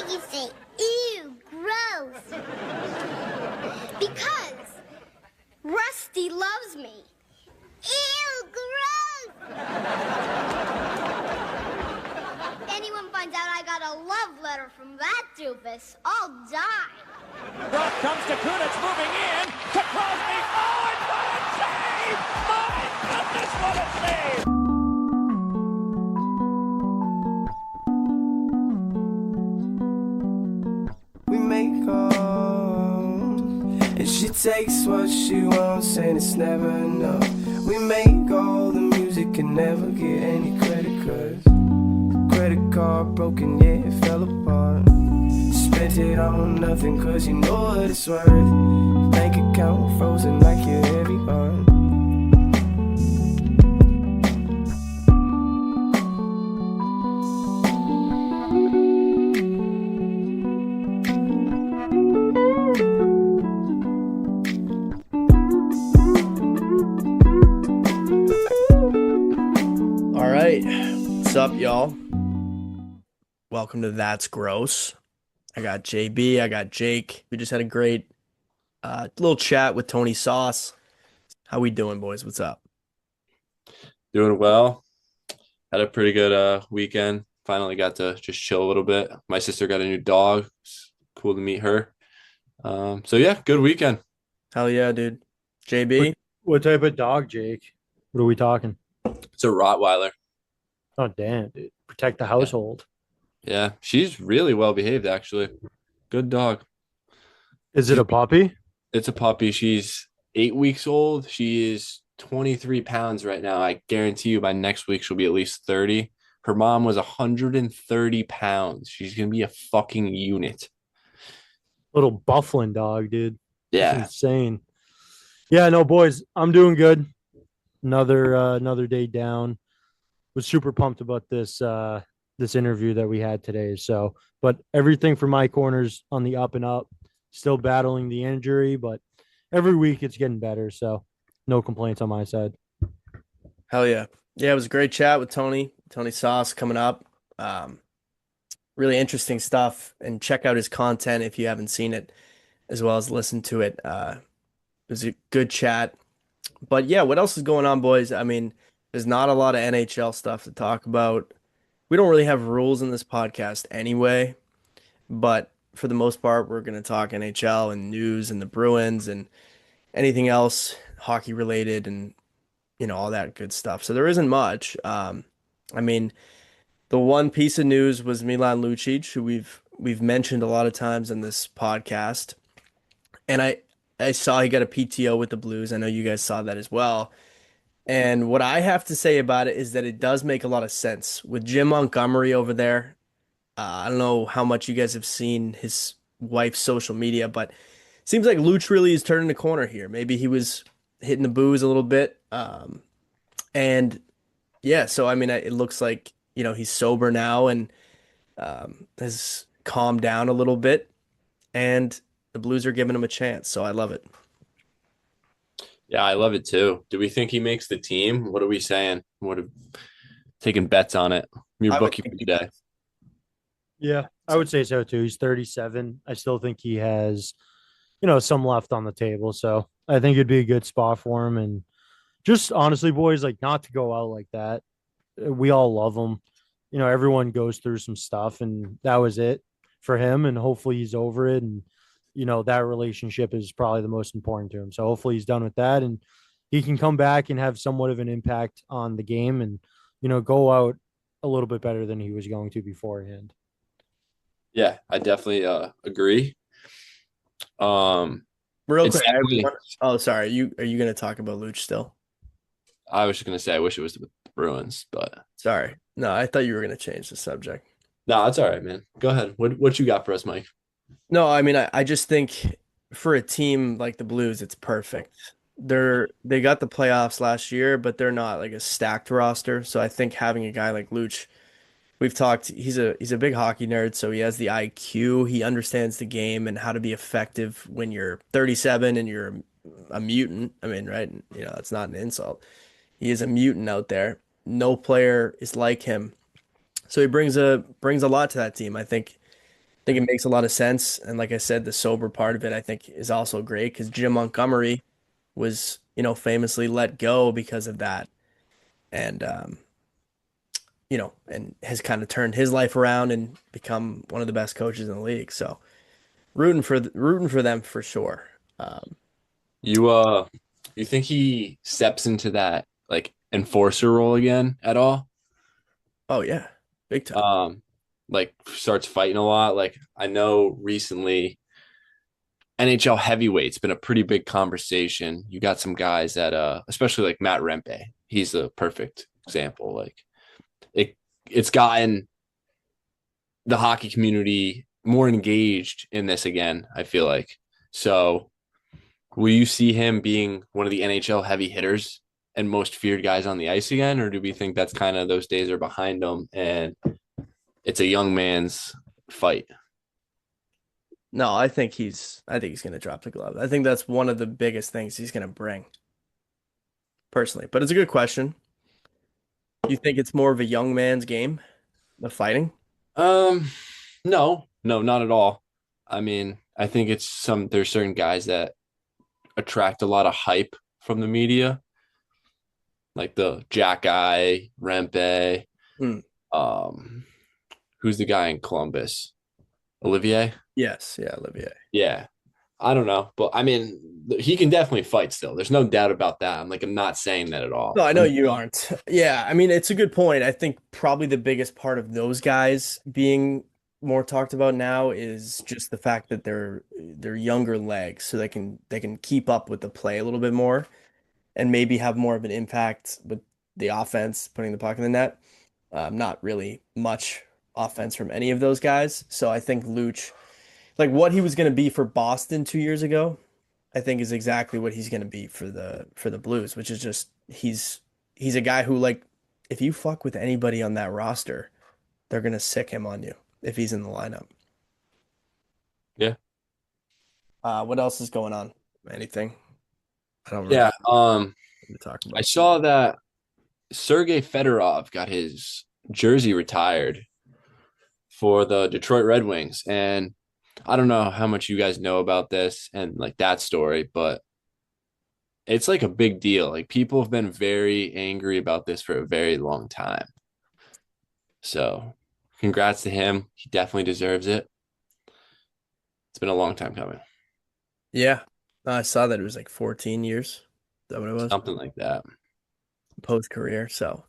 make you say, ew, gross? Because Rusty loves me. Ew, gross! If anyone finds out I got a love letter from that doofus, I'll die. Brock comes to Kunitz, moving in to Crosby. Oh, and what a save! My goodness, what a save! We make calls, and she takes what she wants, and it's never enough. We make all the music and never get any credit, cause the credit card broken, yeah, it fell apart. Spent it on nothing, cause you know what it's worth. Bank account frozen like your every heart. What's up, y'all? Welcome to That's Gross. I got JB, I got Jake. We just had a great little chat with Tony Sauce. How we doing, boys? What's up? Doing well. Had a pretty good weekend. Finally got to just chill a little bit. My sister got a new dog. It's cool to meet her. So yeah, good weekend. Hell yeah, dude. JB? What type of dog, Jake? What are we talking? It's a Rottweiler. Oh, damn, dude. Protect the household. Yeah, she's really well behaved, actually. Good dog. Is it a puppy? It's a puppy. She's 8 weeks old. She is 23 pounds right now. I guarantee you by next week she'll be at least 30. Her mom was 130 pounds. She's going to be a fucking unit. Little buffling dog, dude. Yeah. That's insane. Yeah, no, boys, I'm doing good. Another day down. Was super pumped about this this interview that we had today. So, but everything for my corners on the up and up. Still battling the injury, but every week it's getting better. So, no complaints on my side. Hell yeah. Yeah, it was a great chat with Tony Sauce coming up. Really interesting stuff. And check out his content if you haven't seen it, as well as listen to it. It was a good chat. But yeah, what else is going on, boys? I mean, there's not a lot of NHL stuff to talk about. We don't really have rules in this podcast anyway, but for the most part, we're going to talk NHL and news and the Bruins and anything else hockey related and, you know, all that good stuff. So there isn't much. I mean, the one piece of news was Milan Lucic, who we've mentioned a lot of times in this podcast. And I saw he got a PTO with the Blues. I know you guys saw that as well. And what I have to say about it is that it does make a lot of sense. With Jim Montgomery over there, I don't know how much you guys have seen his wife's social media, but it seems like Luch really is turning the corner here. Maybe he was hitting the booze a little bit. And yeah, so I mean, it looks like, you know, he's sober now and has calmed down a little bit. And the Blues are giving him a chance. So I love it. Yeah, I love it too. Do we think he makes the team? What are we saying? What are taking bets on it? Your bookie for today. Yeah, I would say so too. He's 37. I still think he has, you know, some left on the table. So I think it'd be a good spot for him. And just honestly, boys, like not to go out like that. We all love him. You know, everyone goes through some stuff, and that was it for him. And hopefully he's over it. And you know, that relationship is probably the most important to him. So hopefully he's done with that and he can come back and have somewhat of an impact on the game and, you know, go out a little bit better than he was going to beforehand. Yeah, I definitely agree. Real quick. Oh, sorry. Are you going to talk about Luch still? I was just going to say, I wish it was the Bruins, but sorry. No, I thought you were going to change the subject. No, it's all right, man. Go ahead. What you got for us, Mike? No, I mean, I just think for a team like the Blues, it's perfect. They got the playoffs last year, but they're not like a stacked roster. So I think having a guy like Luch, we've talked, he's a big hockey nerd, so he has the IQ. He understands the game and how to be effective when you're 37 and you're a mutant. I mean, right? You know, that's not an insult. He is a mutant out there. No player is like him. So he brings a lot to that team. I think think it makes a lot of sense. And like I said, the sober part of it, I think, is also great because Jim Montgomery was, famously let go because of that. And, and has kind of turned his life around and become one of the best coaches in the league. So rooting for them for sure. Um, You think he steps into that like enforcer role again at all? oh yeah, big time. Um, like starts fighting a lot. Like I know recently NHL heavyweight's been a pretty big conversation. You got some guys that especially like Matt Rempe. He's the perfect example. Like it it's gotten the hockey community more engaged in this again, I feel like. So will you see him being one of the NHL heavy hitters and most feared guys on the ice again? Or do we think that's kind of those days are behind him and it's a young man's fight? No, I think he's gonna drop the glove. I think that's one of the biggest things he's gonna bring personally. But it's a good question. You think it's more of a young man's game, the fighting? Um, no, not at all. I mean, I think there's certain guys that attract a lot of hype from the media, like the Jack Eye, Rempe, Hmm. um, who's the guy in Columbus? Olivier? Yes, yeah, Olivier. Yeah. I don't know, but I mean, he can definitely fight still. There's no doubt about that. I'm not saying that at No, all. I know you aren't. Yeah, I mean, it's a good point. I think probably the biggest part of those guys being more talked about now is just the fact that they're younger legs, so they can keep up with the play a little bit more and maybe have more of an impact with the offense, putting the puck in the net. Not really much offense from any of those guys. So I think Luch, like what he was going to be for Boston 2 years ago, I think is exactly what he's going to be for the Blues, which is just he's a guy who like if you fuck with anybody on that roster, they're going to sick him on you if he's in the lineup. Yeah. What else is going on? Anything? I don't really Yeah. want to talk I about. saw that Sergei Fedorov got his jersey retired for the Detroit Red Wings. And I don't know how much you guys know about this and like that story, but it's like a big deal. Like people have been very angry about this for a very long time. So congrats to him. He definitely deserves it. It's been a long time coming. Yeah. I saw that it was like 14 years. Is that what it was? Something like that. Post career. So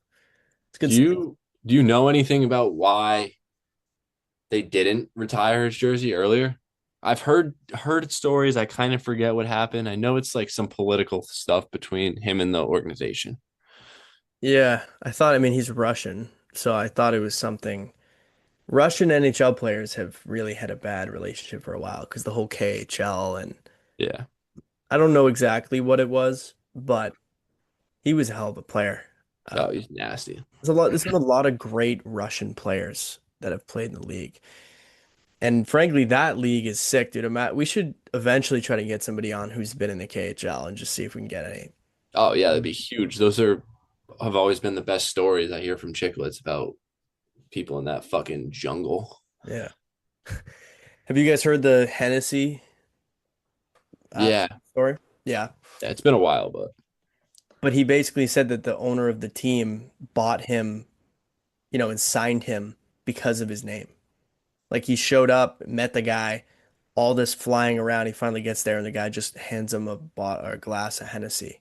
it's good Do stuff. you know anything about why they didn't retire his jersey earlier? I've heard stories. I kind of forget what happened. I know it's like some political stuff between him and the organization. Yeah. I mean, he's Russian. So I thought it was something. Russian NHL players have really had a bad relationship for a while because the whole KHL and Yeah. I don't know exactly what it was, but he was a hell of a player. Oh, he's nasty. There's been a lot of great Russian players that have played in the league. And frankly, that league is sick, dude. We should eventually try to get somebody on who's been in the KHL and just see if we can get any. Oh yeah, that'd be huge. Those are have always been the best stories I hear from Chicklets about people in that fucking jungle. Yeah. Have you guys heard the Hennessy Yeah, story? Yeah. it's been a while, but But he basically said that the owner of the team bought him, and signed him because of his name. Like he showed up, met the guy, all this flying around. He finally gets there, and the guy just hands him a glass of Hennessy,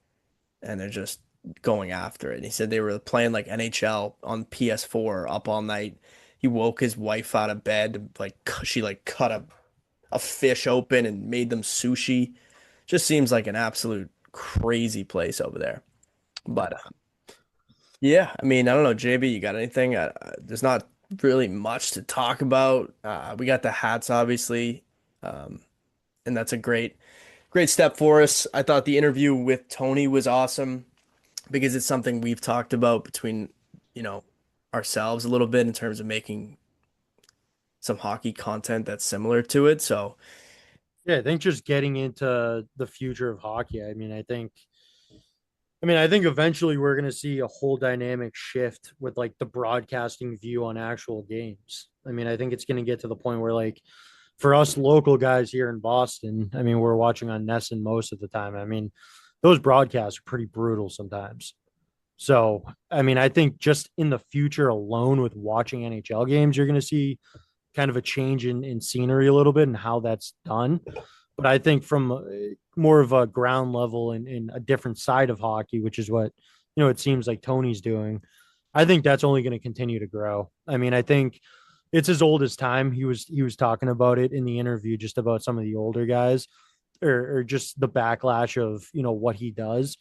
and they're just going after it. And he said they were playing like NHL on PS4 up all night. He woke his wife out of bed, like she like cut a fish open and made them sushi. Just seems like an absolute crazy place over there. But yeah, I mean, I don't know, JB, you got anything? There's not really much to talk about. We got the hats, obviously, um, and that's a great step for us. I thought the interview with Tony was awesome because it's something we've talked about between, you know, ourselves a little bit in terms of making some hockey content that's similar to it. So, Yeah, I think just getting into the future of hockey. I mean, I think I mean, I think eventually we're going to see a whole dynamic shift with like the broadcasting view on actual games. I mean, I think it's going to get to the point where like for us local guys here in Boston, I mean, we're watching on Nesson most of the time. I mean, those broadcasts are pretty brutal sometimes. So, I mean, I think just in the future alone with watching NHL games, you're going to see kind of a change in scenery a little bit and how that's done. But I think from more of a ground level and in a different side of hockey, which is what, it seems like Tony's doing, I think that's only going to continue to grow. I mean, I think it's as old as time. He was talking about it in the interview, just about some of the older guys or just the backlash of, what he does.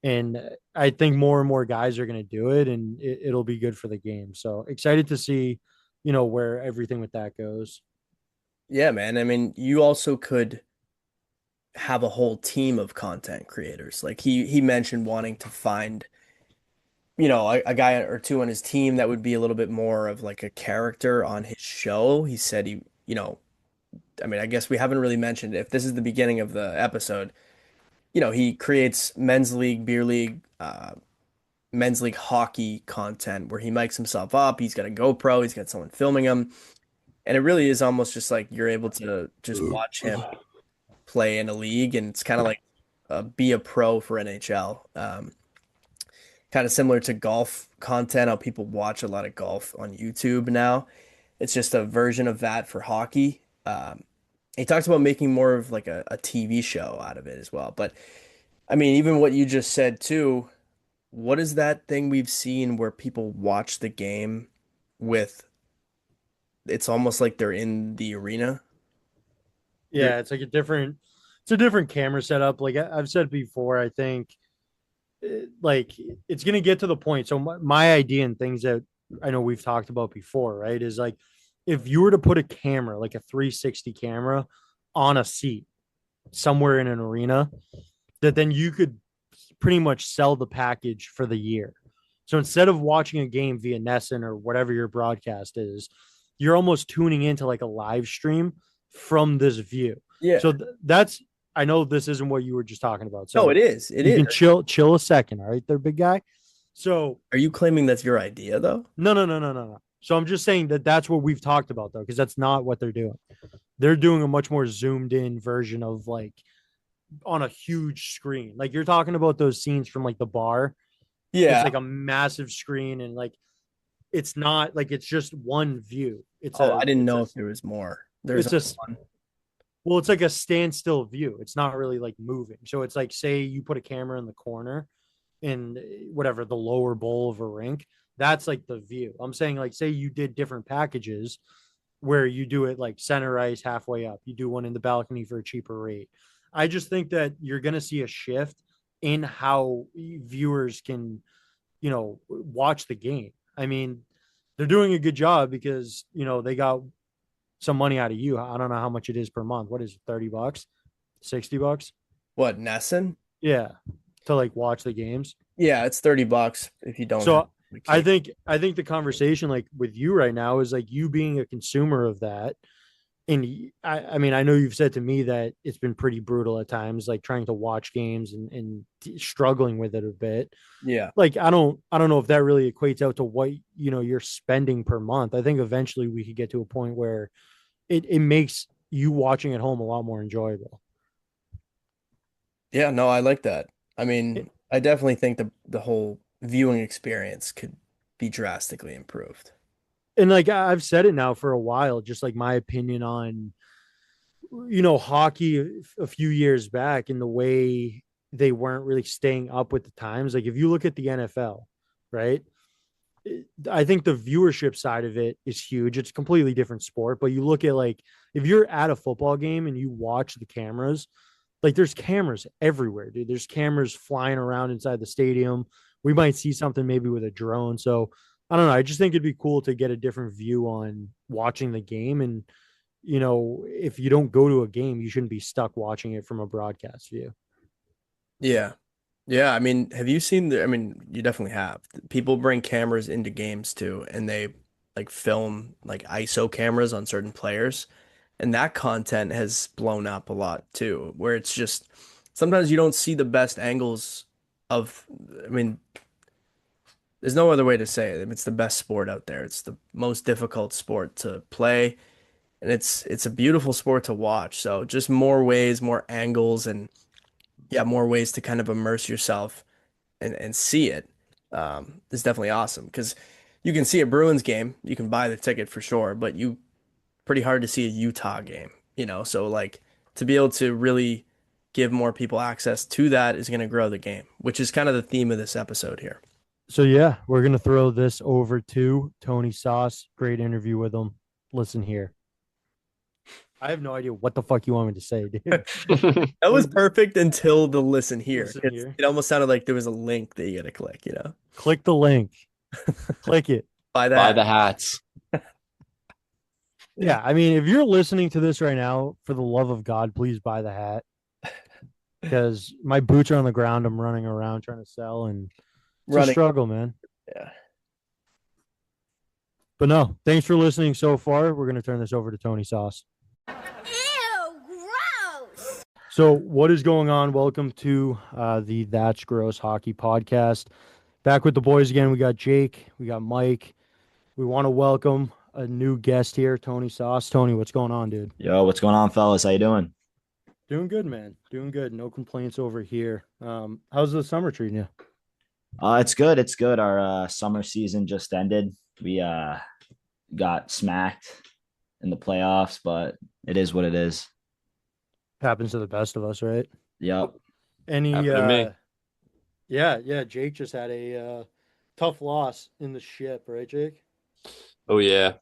And I think more and more guys are going to do it, and it'll be good for the game. So excited to see, where everything with that goes. Yeah, man. I mean, you also could have a whole team of content creators. Like he mentioned wanting to find, a guy or two on his team that would be a little bit more of like a character on his show. He said I mean, I guess we haven't really mentioned if this is the beginning of the episode, he creates men's league, beer league, men's league hockey content where he mics himself up. He's got a GoPro, he's got someone filming him. And it really is almost just like you're able to just watch him play in a league, and it's kind of like be a pro for NHL. Kind of similar to golf content, how people watch a lot of golf on YouTube now. It's just a version of that for hockey. He talks about making more of like a TV show out of it as well. But I mean, even what you just said too, what is that thing we've seen where people watch the game with, it's almost like they're in the arena? You're Yeah, it's a different camera setup. Like I've said before, I think like it's gonna get to the point. So my idea and things that I know we've talked about before, right, is like if you were to put a camera, like a 360 camera, on a seat somewhere in an arena, that then you could pretty much sell the package for the year. So instead of watching a game via Nesson or whatever your broadcast is, you're almost tuning into like a live stream from this view. yeah. So that's I know this isn't what you were just talking about. No, So it is. It you is. can chill a second, all right, there, big guy. So Are you claiming that's your idea though? no. So I'm just saying that that's what we've talked about though, because that's not what they're doing. They're doing a much more zoomed in version of like on a huge screen. Like you're talking about those scenes from like the bar. It's Yeah. like a massive screen and like it's not like it's just one view. Oh, I didn't know if there was more. There's It's a only one. well, it's like a standstill view. It's not really like moving. So it's like say you put a camera in the corner in whatever the lower bowl of a rink. That's like the view. I'm saying like say you did different packages where you do it like center ice halfway up. You do one in the balcony for a cheaper rate. I just think that you're going to see a shift in how viewers can, watch the game. I mean, they're doing a good job because, they got some money out of you. I don't know how much it is per month. What is it, $30, $60? What, Nesson? Yeah. To like watch the games. Yeah, it's $30 if you don't have So the I key. think I think the conversation like with you right now is like you being a consumer of that. And I mean, I know you've said to me that it's been pretty brutal at times, like trying to watch games and struggling with it a bit. Yeah. Like I don't know if that really equates out to what you're spending per month. I think eventually we could get to a point where it makes you watching at home a lot more enjoyable. Yeah, no, I like that. I mean, I definitely think the whole viewing experience could be drastically improved. And like I've said it now for a while, just like my opinion on hockey a few years back and the way they weren't really staying up with the times. Like if you look at the NFL, right? I think the viewership side of it is huge. It's a completely different sport, but you look at like if you're at a football game and you watch the cameras, like there's cameras everywhere, dude. There's cameras flying around inside the stadium. We might see something maybe with a drone. So I don't know. I just think it'd be cool to get a different view on watching the game. And, if you don't go to a game, you shouldn't be stuck watching it from a broadcast view. Yeah. Yeah, I mean, have you seen I mean, you definitely have. People bring cameras into games too, and they like film like ISO cameras on certain players, and that content has blown up a lot too, where it's just sometimes you don't see the best angles of, I mean, there's no other way to say it. It's the best sport out there. It's the most difficult sport to play, and it's a beautiful sport to watch. So just more ways, more angles, and yeah, more ways to kind of immerse yourself and see it is definitely awesome because you can see a Bruins game, you can buy the ticket for sure, but you pretty hard to see a Utah game, you know? So like to be able to really give more people access to that is going to grow the game, which is kind of the theme of this episode here. So yeah, we're gonna throw this over to Tony Sauce. Great interview with him. Listen here. I have no idea what the fuck you want me to say, dude. That was perfect until the listen here. Listen It's- here. It almost sounded like there was a link that you got to click, you know? Click the link. Click it. Buy Buy that. the hats. Yeah, I mean, if you're listening to this right now, for the love of God, please buy the hat. Because my boots are on the ground. I'm running around trying to sell, and it's a Running. struggle, man. Yeah. But no, thanks for listening so far. We're gonna turn this over to Tony Sauce. Ew, gross. So, what is going on? Welcome to the That's Gross Hockey Podcast. Back with the boys again. We got Jake, we got Mike. We want to welcome a new guest here, Tony Sauce. Tony, what's going on, dude? Yo, what's going on, fellas? How you doing? Doing good, man. Doing good. No complaints over here. How's the summer treating you? It's good. It's good. Our summer season just ended. We got smacked in the playoffs, but it is what it is. Happens to the best of us, right? Yep. Any Happened to me. yeah, Jake just had a tough loss in the ship, right, Jake? Oh yeah.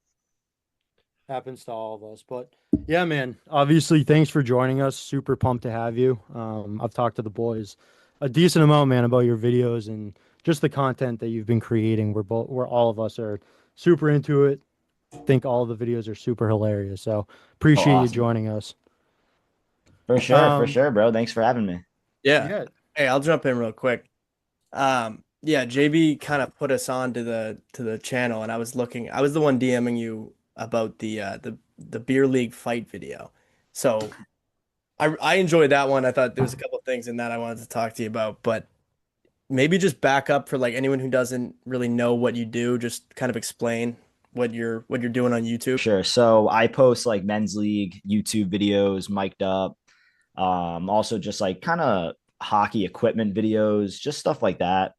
Happens to all of us. But yeah, man, obviously thanks for joining us. Super pumped to have you. I've talked to the boys a decent amount, man, about your videos and just the content that you've been creating. We're all of us are super into it. Think all the videos are super hilarious. So appreciate you awesome. joining us. For sure, bro. Thanks for having me. Yeah. Hey, I'll jump in real quick. Yeah, JB kind of put us on to the channel, and I was the one DMing you about the beer league fight video. So I enjoyed that one. I thought there was a couple of things in that I wanted to talk to you about, but maybe just back up for like anyone who doesn't really know what you do, just kind of explain what you're doing on YouTube. Sure. So I post like men's league YouTube videos, mic'd up. Also just like kind of hockey equipment videos, just stuff like that.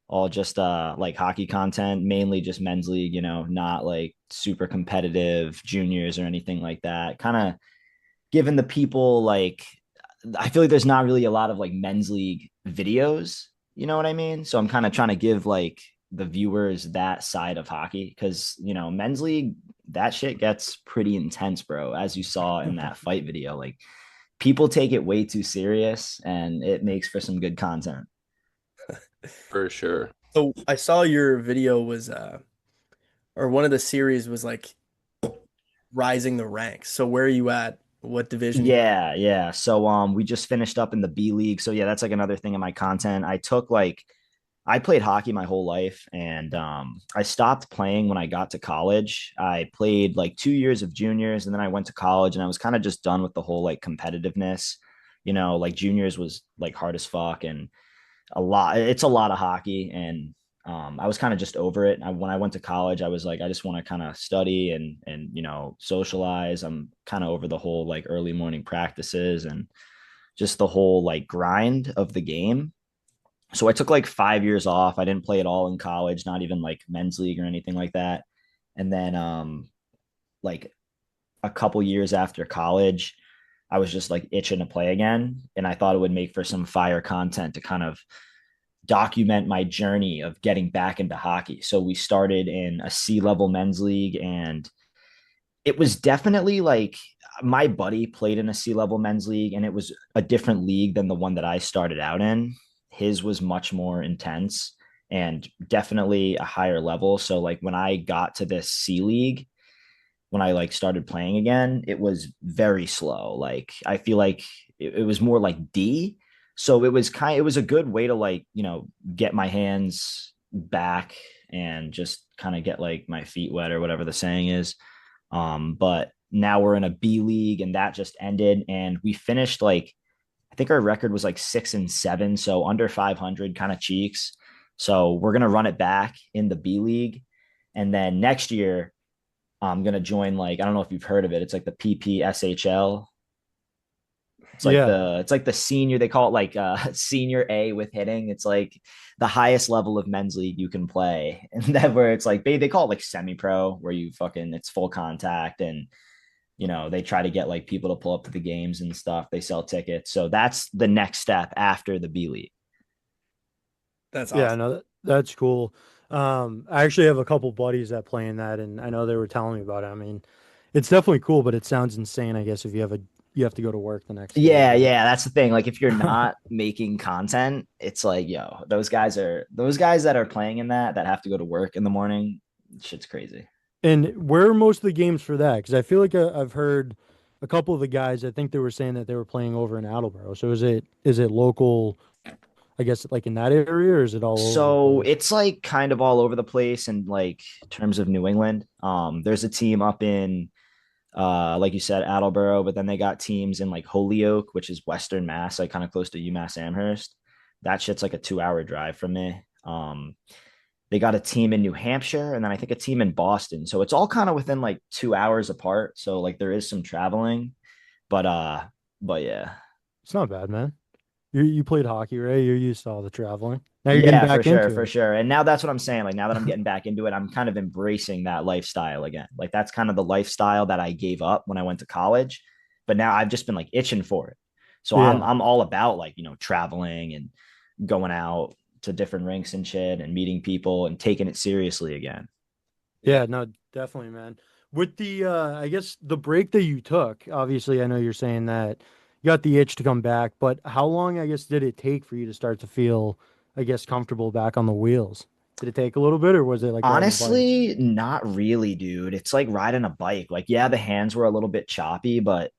All just like hockey content, mainly just men's league, not like super competitive juniors or anything like that. Kind of giving the people like, I feel like there's not really a lot of like men's league videos, you know what I mean? So I'm kind of trying to give like the viewers that side of hockey because, men's league, that shit gets pretty intense, bro. As you saw in that fight video, like people take it way too serious and it makes for some good content. For sure. So I saw your video was or one of the series was like rising the ranks. So where are you at? What division? Yeah. So we just finished up in the B League. So yeah, that's like another thing in my content. I played hockey my whole life and I stopped playing when I got to college. I played like 2 years of juniors and then I went to college and I was kind of just done with the whole like competitiveness. Like juniors was like hard as fuck and it's a lot of hockey and I was kind of just over it. When I went to college, I was like, I just want to kind of study and socialize. I'm kind of over the whole like early morning practices and just the whole like grind of the game. So I took like 5 years off. I didn't play at all in college, not even like men's league or anything like that. And then like a couple years after college, I was just like itching to play again. And I thought it would make for some fire content to kind of document my journey of getting back into hockey. So we started in a C-level men's league and it was definitely like my buddy played in a C-level men's league and it was a different league than the one that I started out in. His was much more intense and definitely a higher level. So like when I got to this C league, when I like started playing again, it was very slow. Like I feel like it was more like D. So it was a good way to like, get my hands back and just kind of get like my feet wet or whatever the saying is. But now we're in a B league and that just ended and we finished like I think our record was like 6-7, so under 500, kind of cheeks. So we're gonna run it back in the B League, and then next year I'm gonna join, like, I don't know if you've heard of it. It's like the PPSHL. Yeah. It's like the senior, they call it like senior A with hitting. It's like the highest level of men's league you can play. And then where it's like they call it like semi-pro, where you fucking it's full contact, and they try to get like people to pull up to the games and stuff. They sell tickets. So that's the next step after the B League. That's Yeah, awesome. no, that's cool. I actually have a couple buddies that play in that, and I know they were telling me about it. I mean, it's definitely cool, but it sounds insane, I guess, if you have to go to work the next day. Yeah, yeah, that's the thing. Like if you're not making content, it's like, yo, those guys that are playing in that have to go to work in the morning. Shit's crazy. And where are most of the games for that? Because I feel like I've heard a couple of the guys. I think they were saying that they were playing over in Attleboro. So is it local? I guess like in that area, or is it all over the So place? it's like kind of all over the place in like terms of New England. There's a team up in like you said, Attleboro, but then they got teams in like Holyoke, which is Western Mass, like kind of close to UMass Amherst. That shit's like a 2 hour drive from me. They got a team in New Hampshire, and then I think a team in Boston. So it's all kind of within like 2 hours apart. So like there is some traveling, but yeah. It's not bad, man. You played hockey, right? You're used to all the traveling. Now you're getting Yeah, for back sure, into for it. sure. And now that's what I'm saying. Like now that I'm getting back into it, I'm kind of embracing that lifestyle again. Like that's kind of the lifestyle that I gave up when I went to college, but now I've just been like itching for it. So I'm Yeah. I'm all about like, traveling and going out to different rinks and shit and meeting people and taking it seriously again. Yeah, no, definitely, man. With the I guess the break that you took, obviously I know you're saying that you got the itch to come back, but how long, I guess, did it take for you to start to feel, I guess, comfortable back on the wheels? Did it take a little bit, or was it like riding a bike? Honestly, not really, dude. It's like riding a bike. Like, yeah, the hands were a little bit choppy, but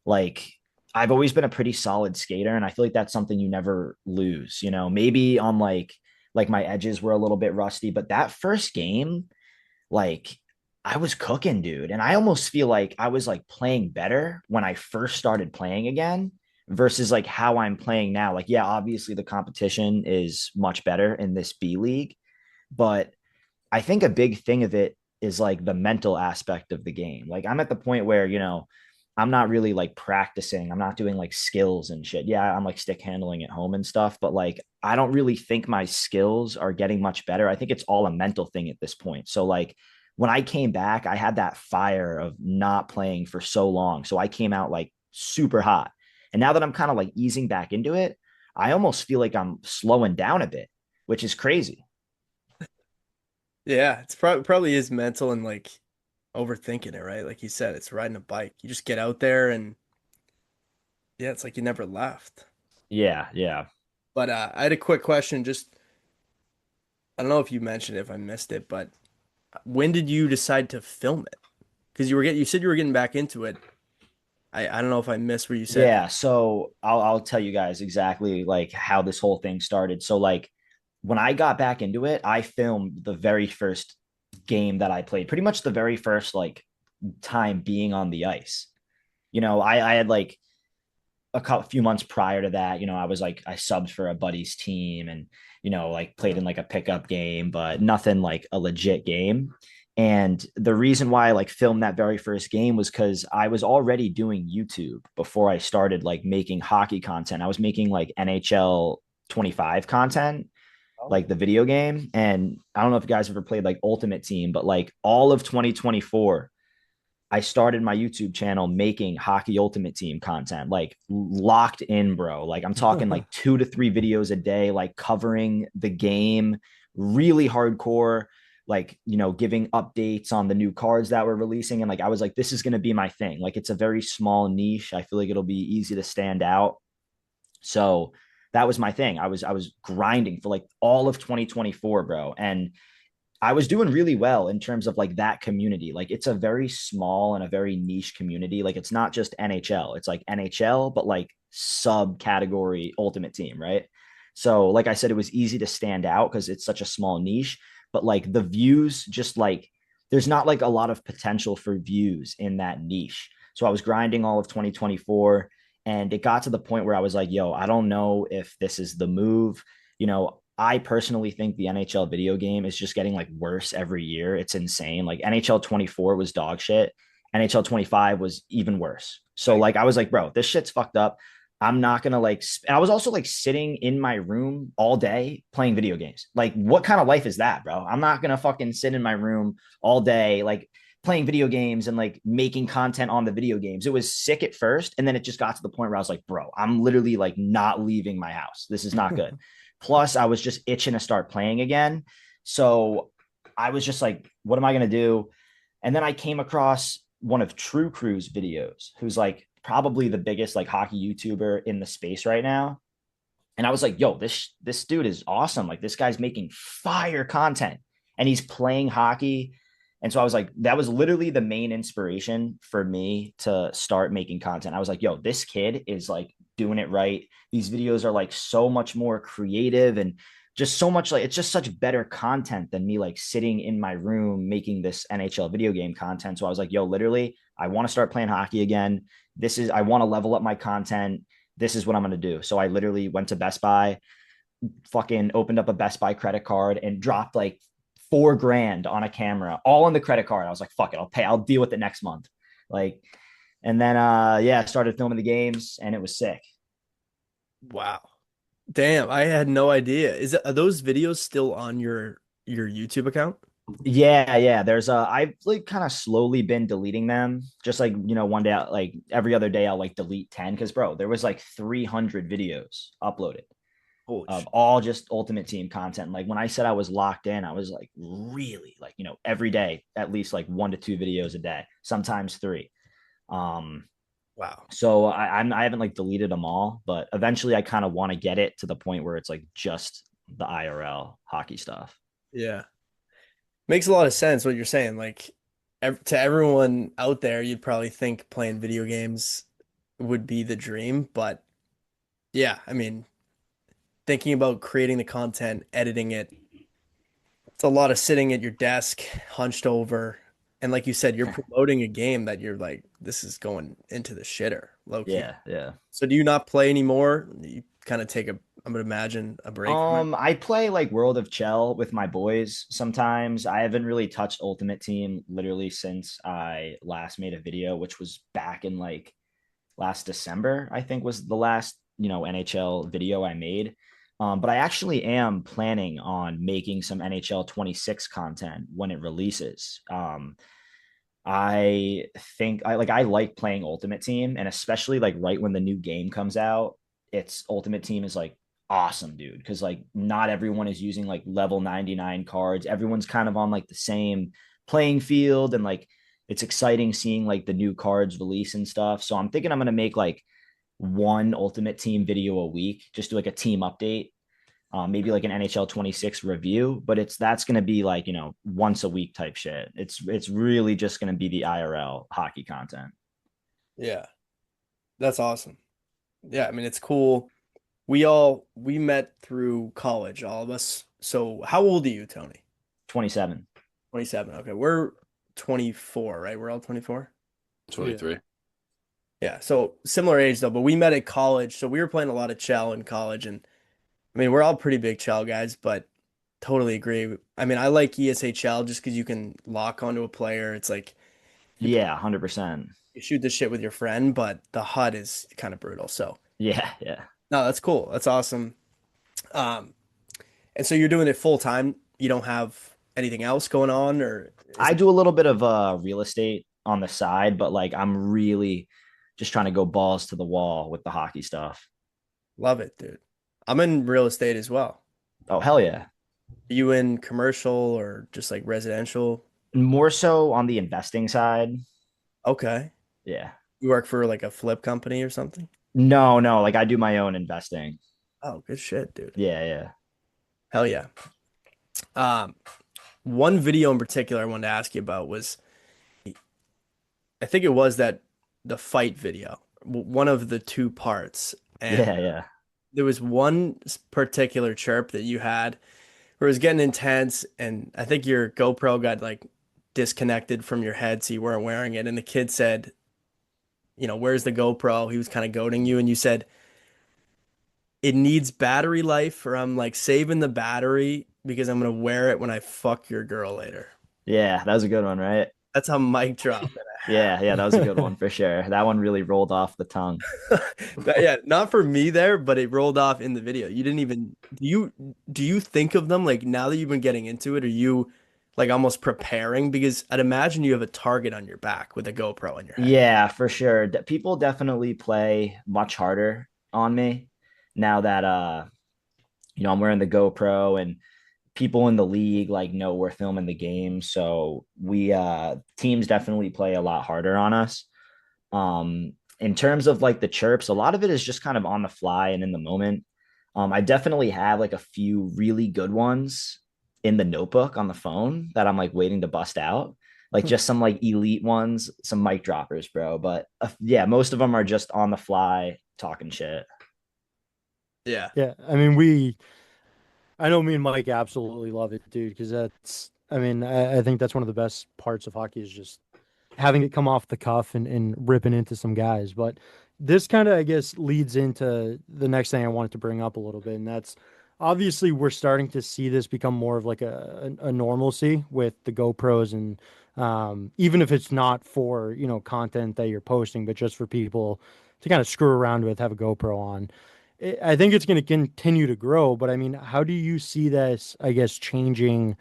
like I've always been a pretty solid skater, and I feel like that's something you never lose. Maybe on like my edges were a little bit rusty, but that first game, like I was cooking, dude. And I almost feel like I was like playing better when I first started playing again versus like how I'm playing now. Like, yeah, obviously the competition is much better in this B League, but I think a big thing of it is like the mental aspect of the game. Like I'm at the point where, I'm not really like practicing. I'm not doing like skills and shit. Yeah, I'm like stick handling at home and stuff, but like I don't really think my skills are getting much better. I think it's all a mental thing at this point. So like when I came back, I had that fire of not playing for so long. So I came out like super hot. And now that I'm kind of like easing back into it, I almost feel like I'm slowing down a bit, which is crazy. Yeah, it's probably is mental and like overthinking it, right? Like you said, it's riding a bike. You just get out there and yeah, it's like you never left. Yeah, yeah. But I had a quick question. Just I don't know if you mentioned it, if I missed it, but when did you decide to film it? Because you said you were getting back into it. I don't know if I missed where you said. Yeah, so I'll tell you guys exactly like how this whole thing started. So like when I got back into it, I filmed the very first game that I played, pretty much the very first like time being on the ice. I had like few months prior to that, I was like I subbed for a buddy's team and like played in like a pickup game, but nothing like a legit game. And the reason why I like filmed that very first game was because I was already doing YouTube before I started like making hockey content. I was making like NHL 25 content, like the video game. And I don't know if you guys ever played like Ultimate Team, but like all of 2024, I started my YouTube channel making Hockey Ultimate Team content, like locked in, bro. Like I'm talking like 2 to 3 videos a day, like covering the game, really hardcore, like, giving updates on the new cards that we're releasing. And like, I was like, this is going to be my thing. Like, it's a very small niche. I feel like it'll be easy to stand out. So that was my thing. I was grinding for like all of 2024, bro. And I was doing really well in terms of like that community. Like it's a very small and a very niche community. Like it's not just NHL. It's like NHL, but like subcategory Ultimate Team, right? So like I said, it was easy to stand out because it's such a small niche. But like the views, just like there's not like a lot of potential for views in that niche. So I was grinding all of 2024, And it got to the point where I was like, yo, I don't know if this is the move. I personally think the NHL video game is just getting like worse every year. It's insane. Like NHL 24 was dog shit. NHL 25 was even worse. So like I was like, bro, this shit's fucked up. I'm not gonna like. And I was also like sitting in my room all day playing video games. Like, what kind of life is that, bro? I'm not gonna fucking sit in my room all day like playing video games and like making content on the video games. It was sick at first, and then it just got to the point where I was like, bro, I'm literally like not leaving my house. This is not good. Plus, I was just itching to start playing again. So I was just like, what am I gonna do? And then I came across one of True Crew's videos, who's like probably the biggest like hockey YouTuber in the space right now. And I was like, yo, this dude is awesome. Like this guy's making fire content and he's playing hockey. And so I was like, that was literally the main inspiration for me to start making content. I was like, yo, this kid is like doing it right. These videos are like so much more creative and just so much like it's just such better content than me like sitting in my room making this NHL video game content. So I was like, yo, literally, I want to start playing hockey again. I want to level up my content. This is what I'm going to do. So I literally went to Best Buy, fucking opened up a Best Buy credit card and dropped like $4,000 on a camera, all on the credit card. I was like, fuck it, I'll deal with it next month. Like, and then, I started filming the games and it was sick. Wow. Damn, I had no idea. Are those videos still on your YouTube account? Yeah. I've like kind of slowly been deleting them. Just like, one day, like every other day, I'll like delete 10. Cause bro, there was like 300 videos uploaded Holy of shit. all just Ultimate Team content. Like when I said I was locked in, I was like really like, every day, at least like 1 to 2 videos a day, sometimes 3. Wow. So I haven't like deleted them all, but eventually I kind of want to get it to the point where it's like just the IRL hockey stuff. Yeah. Makes a lot of sense what you're saying. Like to everyone out there, you'd probably think playing video games would be the dream, but yeah, I mean, thinking about creating the content, editing it, it's a lot of sitting at your desk, hunched over. And like you said, you're promoting a game that you're like, this is going into the shitter, low key. Yeah. So do you not play anymore? You kind of take I'm gonna imagine a break from it. I play like World of Chell with my boys sometimes. I haven't really touched Ultimate Team literally since I last made a video, which was back in like last December, I think was the last, NHL video I made. But I actually am planning on making some NHL 26 content when it releases. I think I like playing Ultimate Team, and especially like right when the new game comes out, it's Ultimate Team is like awesome, dude. Because like not everyone is using like level 99 cards. Everyone's kind of on like the same playing field, and like it's exciting seeing like the new cards release and stuff. So I'm thinking I'm gonna make like one Ultimate Team video a week, just do like a team update, maybe like an NHL 26 review, but that's going to be like, once a week type shit. It's really just going to be the IRL hockey content. Yeah. That's awesome. Yeah, I mean it's cool. We met through college, all of us. So how old are you, Tony? 27. 27. Okay. We're 24, right? We're all 24. 23. Yeah. So similar age though, but we met at college. So we were playing a lot of Chell in college, and I mean, we're all pretty big Chell guys, but totally agree. I mean, I like ESHL just because you can lock onto a player. It's like Yeah, 100%. you shoot the shit with your friend, but the HUD is kind of brutal. So Yeah. no, that's cool. That's awesome. Um, and so you're doing it full time. You don't have anything else going on, or I do a little bit of real estate on the side, but like I'm really just trying to go balls to the wall with the hockey stuff. love it, dude. I'm in real estate as well. Oh, hell yeah. Are you in commercial or just like residential? More so on the investing side. Okay. Yeah. You work for like a flip company or something? No, like I do my own investing. Oh, good shit, dude. Yeah. Hell yeah. Um, one video in particular I wanted to ask you about was, I think it was the fight video, one of the 2 parts. And Yeah. there was one particular chirp that you had where it was getting intense, and I think your GoPro got like disconnected from your head, so you weren't wearing it. And the kid said, where's the GoPro? He was kind of goading you, and you said it needs battery life, or I'm like saving the battery because I'm gonna wear it when I fuck your girl later. Yeah, that was a good one, right? That's how mic drop and a half. Yeah, that was a good one for sure. That one really rolled off the tongue. Yeah, not for me there, but it rolled off in the video. You didn't even do you think of them like now that you've been getting into it, are you like almost preparing? Because I'd imagine you have a target on your back with a GoPro in your head. Yeah, for sure. People definitely play much harder on me now that I'm wearing the GoPro, and people in the league like know we're filming the game. So we teams definitely play a lot harder on us. In terms of like the chirps, a lot of it is just kind of on the fly and in the moment. I definitely have like a few really good ones in the notebook on the phone that I'm like waiting to bust out. Like just some like elite ones, some mic droppers, bro. But yeah, most of them are just on the fly talking shit. Yeah. Yeah, I know me and Mike absolutely love it, dude, because I think that's one of the best parts of hockey is just having it come off the cuff and ripping into some guys. But this kind of, I guess, leads into the next thing I wanted to bring up a little bit. And that's obviously we're starting to see this become more of like a normalcy with the GoPros. And even if it's not for, content that you're posting, but just for people to kind of screw around with, have a GoPro on. I think it's going to continue to grow, but I mean, how do you see this, I guess, changing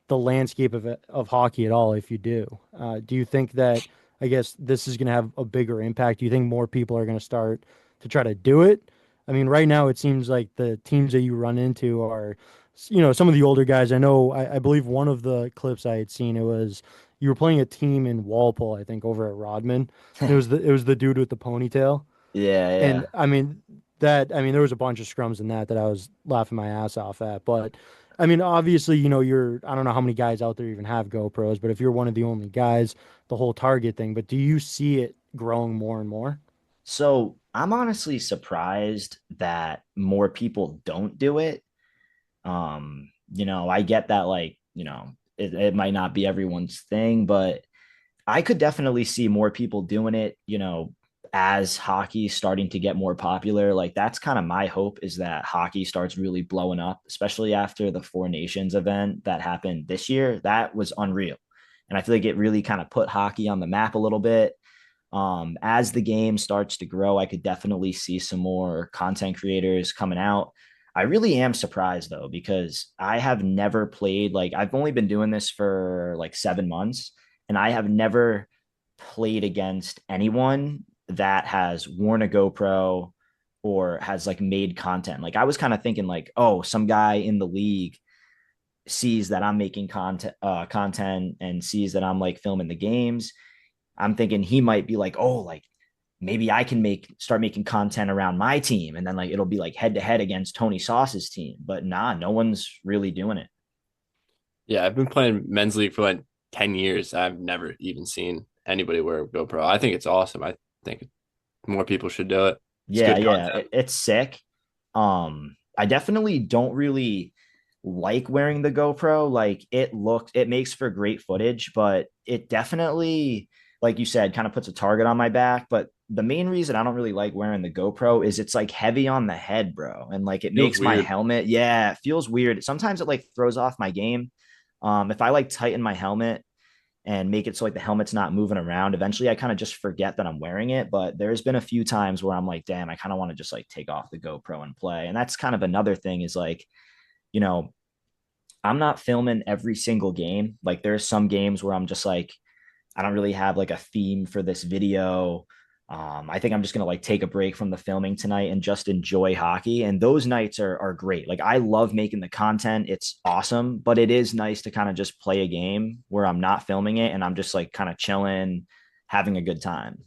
the landscape of hockey at all if you do? Do you think that, I guess, this is going to have a bigger impact? Do you think more people are going to start to try to do it? I mean, right now it seems like the teams that you run into are, some of the older guys. I know, I believe one of the clips I had seen, it was you were playing a team in Walpole, I think, over at Rodman. And it was the dude with the ponytail. Yeah, And yeah. there was a bunch of scrums in that I was laughing my ass off at. But I mean, obviously, I don't know how many guys out there even have GoPros, but if you're one of the only guys, the whole target thing. But do you see it growing more and more? So I'm honestly surprised that more people don't do it. I get that like, it might not be everyone's thing, but I could definitely see more people doing it, as hockey starting to get more popular. Like that's kind of my hope is that hockey starts really blowing up, especially after the Four Nations event that happened this year. That was unreal. And I feel like it really kind of put hockey on the map a little bit. As the game starts to grow, I could definitely see some more content creators coming out. I really am surprised though, because I have never played, like, I've only been doing this for like 7 months, and I have never played against anyone that has worn a GoPro or has like made content. Like, I was kind of thinking, like, oh, some guy in the league sees that I'm making content and sees that I'm like filming the games. I'm thinking he might be like, oh, like maybe I can start making content around my team, and then like it'll be like head to head against Tony Sauce's team. But nah, no one's really doing it. Yeah, I've been playing men's league for like 10 years. I've never even seen anybody wear a GoPro. I think it's awesome. I think more people should do it. It's Yeah, good yeah, content. it's sick. I definitely don't really like wearing the GoPro. Like it makes for great footage, but it definitely, like you said, kind of puts a target on my back. But the main reason I don't really like wearing the GoPro is it's like heavy on the head, bro. And like it Feels makes my weird. helmet, yeah, it feels weird. Sometimes it like throws off my game. If I like tighten my helmet and make it so like the helmet's not moving around, eventually I kind of just forget that I'm wearing it. But there's been a few times where I'm like, damn, I kind of want to just like take off the GoPro and play. And that's kind of another thing is like, you know, I'm not filming every single game. Like there's some games where I'm just like, I don't really have like a theme for this video. I think I'm just gonna like take a break from the filming tonight and just enjoy hockey. And those nights are great. Like I love making the content. It's awesome, but it is nice to kind of just play a game where I'm not filming it and I'm just like kind of chilling, having a good time.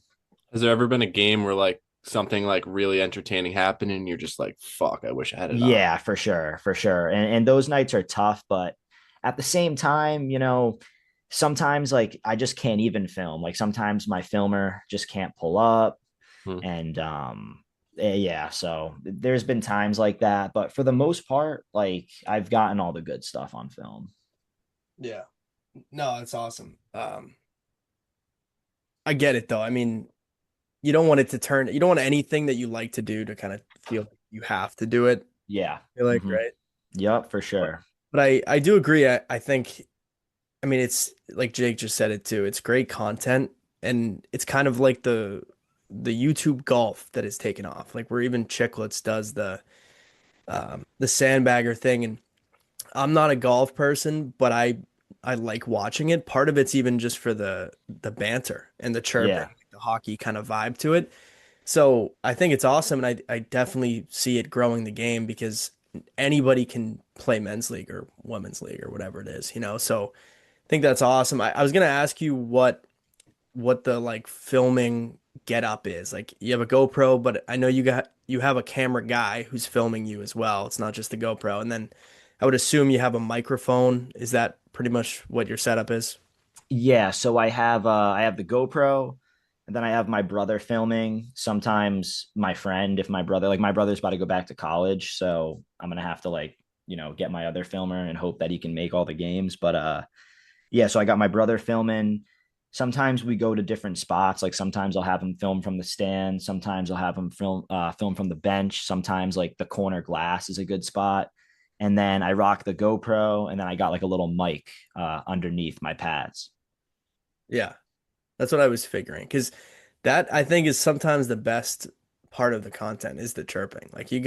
Has there ever been a game where like something like really entertaining happened and you're just like, fuck, I wish I had it on? Yeah, for sure, for sure. And those nights are tough, but at the same time, sometimes like I just can't even film. Like sometimes my filmer just can't pull up, Hmm. and yeah, so there's been times like that, but for the most part, like I've gotten all the good stuff on film. Yeah. No, that's awesome. I get it though. I mean, you don't want it to turn, you don't want anything that you like to do to kind of feel like you have to do it. Yeah. You're like, Hmm. right. Yep, for But, sure. but I do agree. I think, I mean, it's like Jake just said it too. It's great content, and it's kind of like the YouTube golf that has taken off. Like where even Chicklets does the sandbagger thing, and I'm not a golf person, but I like watching it. Part of it's even just for the banter and the chirping, Yeah. the hockey kind of vibe to it. So I think it's awesome, and I definitely see it growing the game because anybody can play men's league or women's league or whatever it is, you know. So I think that's awesome. I was gonna ask you what the like filming get up is. Like you have a GoPro, but I know you have a camera guy who's filming you as well. It's not just the GoPro. And then I would assume you have a microphone. Is that pretty much what your setup is? Yeah, so I have the GoPro, and then I have my brother filming. Sometimes my friend, if my brother, like my brother's about to go back to college, so I'm gonna have to like, get my other filmer and hope that he can make all the games. But yeah, so I got my brother filming. Sometimes we go to different spots. Like sometimes I'll have him film from the stand. Sometimes I'll have him film from the bench. Sometimes like the corner glass is a good spot. And then I rock the GoPro, and then I got like a little mic underneath my pads. Yeah, that's what I was figuring. Because that I think is sometimes the best part of the content is the chirping. Like you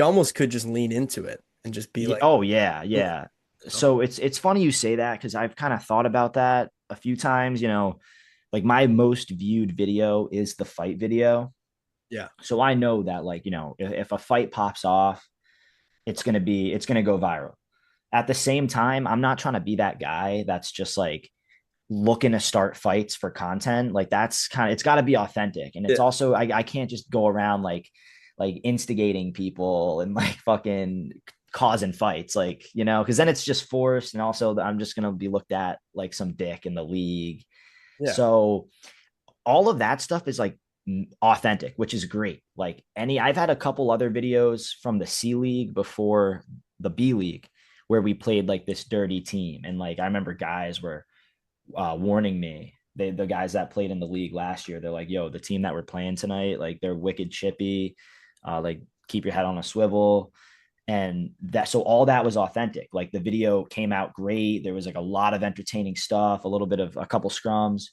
almost could just lean into it and just be Yeah, like, oh yeah, you yeah. know? So it's funny you say that because I've kind of thought about that a few times. Like my most viewed video is the fight video. Yeah. So I know that like, if a fight pops off, it's gonna go viral. At the same time, I'm not trying to be that guy that's just like looking to start fights for content. Like that's kind of, it's got to be authentic. And it's Yeah. also, I can't just go around like instigating people and like fucking causing fights, like, because then it's just forced. And also I'm just going to be looked at like some dick in the league. Yeah. So all of that stuff is like authentic, which is great. Like I've had a couple other videos from the C League before the B League where we played like this dirty team. And like I remember guys were warning me. The guys that played in the league last year, they're like, "Yo, the team that we're playing tonight, like they're wicked chippy. Like keep your head on a swivel." And that, so all that was authentic. Like the video came out great. There was like a lot of entertaining stuff, a little bit of a couple scrums,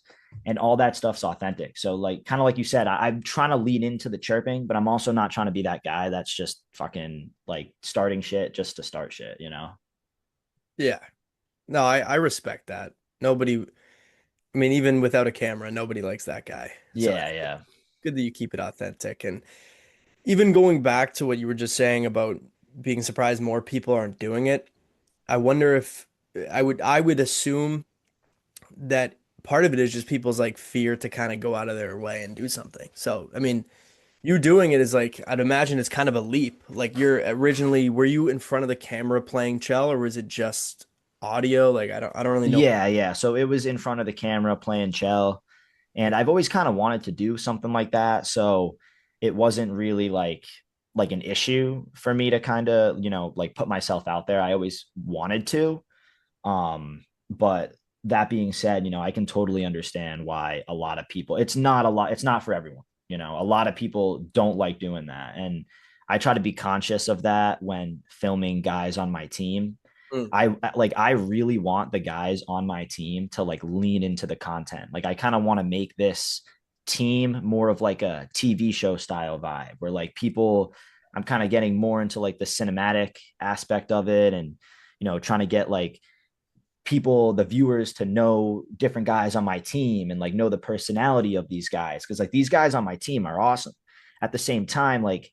and all that stuff's authentic. So like kind of like you said, I'm trying to lean into the chirping, but I'm also not trying to be that guy that's just fucking like starting shit just to start shit. Yeah. No, I respect that. Nobody, I mean, even without a camera, nobody likes that guy. So Yeah, it's yeah. good that you keep it authentic. And even going back to what you were just saying about being surprised more people aren't doing it, I wonder if I would assume that part of it is just people's like fear to kind of go out of their way and do something. So, I mean, you doing it is like I'd imagine it's kind of a leap. Like were you in front of the camera playing Chell or was it just audio? Like I don't really know. Yeah, yeah. So it was in front of the camera playing Chell. And I've always kind of wanted to do something like that. So it wasn't really like an issue for me to kind of, like put myself out there. I always wanted to. But that being said, I can totally understand why a lot of people, it's not for everyone. A lot of people don't like doing that. And I try to be conscious of that when filming guys on my team. Mm. I really want the guys on my team to like lean into the content. Like I kind of want to make this team more of like a TV show style vibe where like people, I'm kind of getting more into like the cinematic aspect of it, and trying to get like people, the viewers, to know different guys on my team and like know the personality of these guys, because like these guys on my team are awesome. At the same time, like,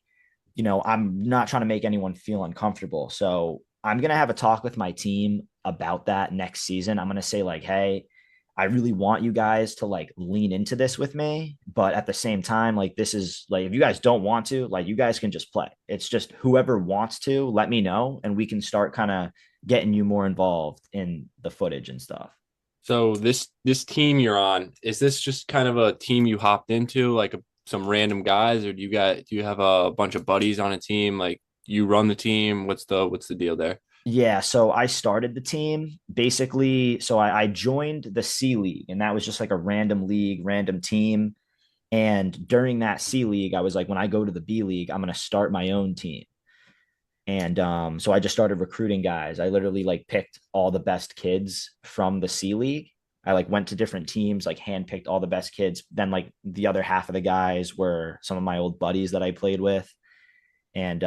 I'm not trying to make anyone feel uncomfortable. So I'm going to have a talk with my team about that next season. I'm going to say, like, hey, I really want you guys to like lean into this with me. But at the same time, like, this is like, if you guys don't want to, like, you guys can just play. It's just whoever wants to let me know, and we can start kind of getting you more involved in the footage and stuff. So this team you're on, is this just kind of a team you hopped into, like some random guys, or do you have a bunch of buddies on a team? Like you run the team? What's the deal there? Yeah, so I started the team basically. So I joined the C League, and that was just like a random league, random team. And during that C League, I was like, when I go to the B League, I'm going to start my own team. And so I just started recruiting guys. I literally like picked all the best kids from the C League. I like went to different teams, like handpicked all the best kids. Then like the other half of the guys were some of my old buddies that I played with. And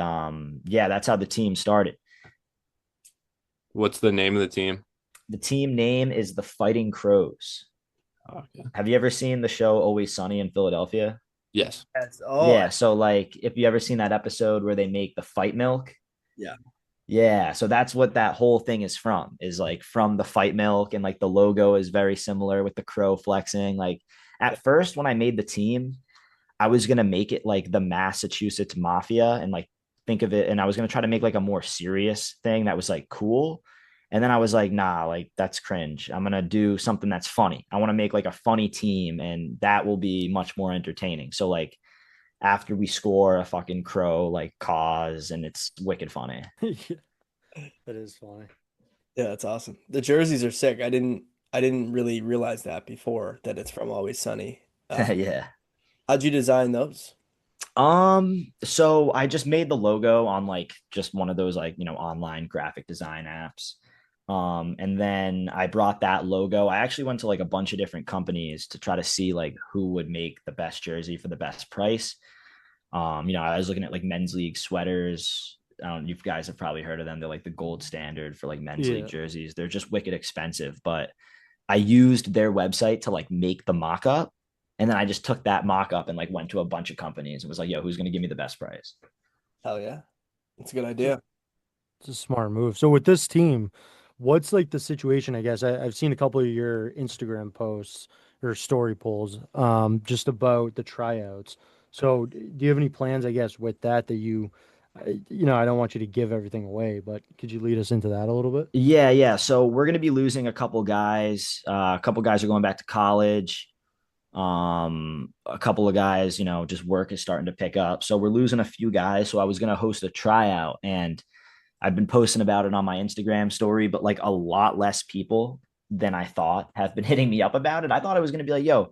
yeah, that's how the team started. What's the name of the team? The team name is the Fighting Crows. Okay. Have you ever seen the show Always Sunny in Philadelphia? Yes. Yes. Oh, Yeah. So like if you ever seen that episode where they make the fight milk, yeah. yeah, so that's what that whole thing is like from the fight milk, and like the logo is very similar with the crow flexing. Like at first when I made the team, I was gonna make it like the Massachusetts Mafia and like think of it, and I was gonna try to make like a more serious thing that was like cool. And then I was like, nah, like that's cringe. I'm gonna do something that's funny. I want to make like a funny team, and that will be much more entertaining. So like after we score a fucking crow like cause, and it's wicked funny. That is funny. Yeah, that's awesome. The jerseys are sick. I didn't really realize that before that it's from Always Sunny. Yeah. How'd you design those? So I just made the logo on like just one of those like, online graphic design apps. And then I brought that logo. I actually went to like a bunch of different companies to try to see like who would make the best jersey for the best price. I was looking at like men's league sweaters. I don't You guys have probably heard of them. They're like the gold standard for like men's league jerseys. They're just wicked expensive, but I used their website to like make the mock-up. And then I just took that mock-up and like went to a bunch of companies and was like, yo, who's going to give me the best price? Hell yeah. That's a good idea. It's a smart move. So with this team, what's like the situation? I guess I've seen a couple of your Instagram posts or story polls, just about the tryouts. So do you have any plans, I guess, with that I don't want you to give everything away, but could you lead us into that a little bit? Yeah, yeah. So we're going to be losing a couple guys. A couple guys are going back to college. A couple of guys, just work is starting to pick up. So we're losing a few guys. So I was going to host a tryout, and I've been posting about it on my Instagram story, but like a lot less people than I thought have been hitting me up about it. I thought it was going to be like, yo,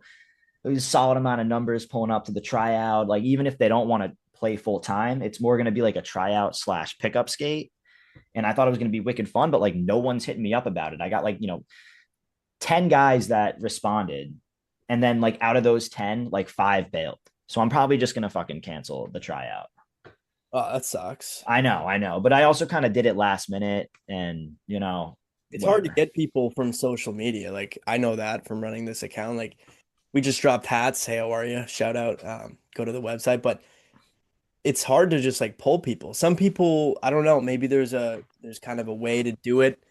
there's a solid amount of numbers pulling up to the tryout. Like, even if they don't want to play full time, it's more going to be like a tryout slash pickup skate. And I thought it was going to be wicked fun, but like no one's hitting me up about it. I got like, 10 guys that responded. And then like out of those 10, like 5 bailed. So I'm probably just going to fucking cancel the tryout. Oh, that sucks. I know. But I also kind of did it last minute, and, It's hard to get people from social media. Like, I know that from running this account. Like, we just dropped hats. Hey, how are you? Shout out. Go to the website. But it's hard to just like pull people. Some people, I don't know. Maybe there's kind of a way to do it.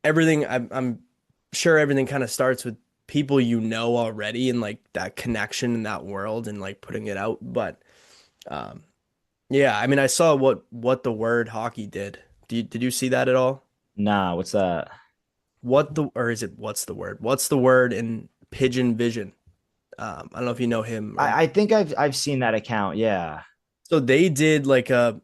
I'm sure everything kind of starts with people already, and like that connection in that world, and like putting it out. But yeah, I mean, I saw what the word hockey did. Did you see that at all? Nah, what's that? What's the word? What's the word in Pigeon Vision? I don't know if you know him. I think I've seen that account. Yeah. So they did like a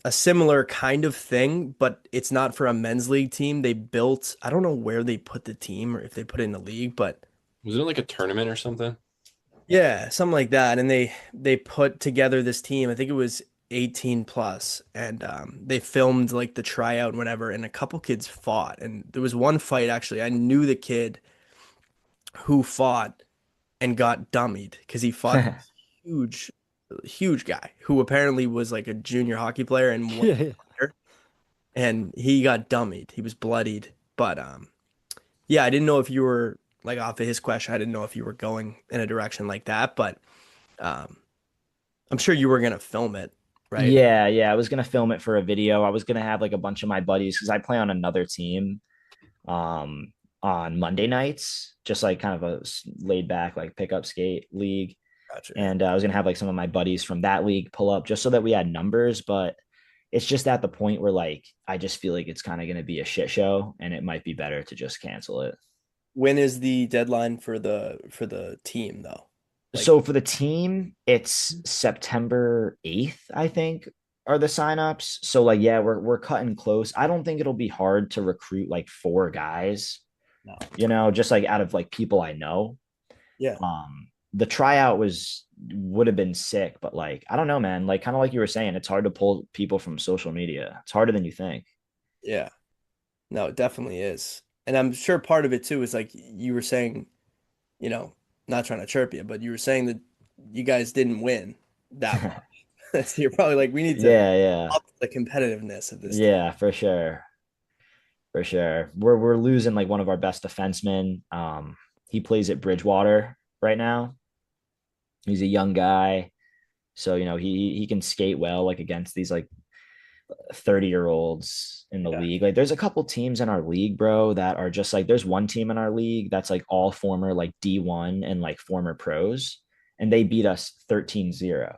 similar kind of thing, but it's not for a men's league team. They built, I don't know where they put the team or if they put it in the league, but Was it like a tournament or something? yeah, something like that. And they put together this team. I think it was 18 plus, and they filmed like the tryout and whatever, and a couple kids fought. And there was one fight actually. I knew the kid who fought and got dummied because he fought this huge guy who apparently was like a junior hockey player and Yeah. and he got dummied. He was bloodied. But yeah, I didn't know if you were like off of his question. I didn't know if you were going in a direction like that, but I'm sure you were gonna film it, right? Yeah, yeah. I was gonna film it for a video. I was gonna have like a bunch of my buddies, because I play on another team on Monday nights, just like kind of a laid back like pickup skate league. Gotcha. And I was gonna have like some of my buddies from that league pull up just so that we had numbers, but it's just at the point where like I just feel like it's kind of gonna be a shit show, and it might be better to just cancel it. When is the deadline for the team though? Like, So for the team, it's September 8th, I think, are the signups. So like, yeah, we're cutting close. I don't think it'll be hard to recruit like 4 guys, no. just like out of like people I know. Yeah. The tryout would have been sick, but like I don't know, man. Like kind of like you were saying, it's hard to pull people from social media. It's harder than you think. Yeah. No, it definitely is. And I'm sure part of it too is like you were saying, you know, not trying to chirp you, but you were saying that you guys didn't win that much. So you're probably like, we need to Yeah, yeah, up the competitiveness of this team. yeah, for sure, for sure. We're losing like one of our best defensemen. He plays at Bridgewater right now. He's a young guy, so he can skate well like against these like 30-year-olds in the Yeah. league. Like there's a couple teams in our league, bro, that are just like there's one team in our league that's like all former like D1 and like former pros, and they beat us 13-0.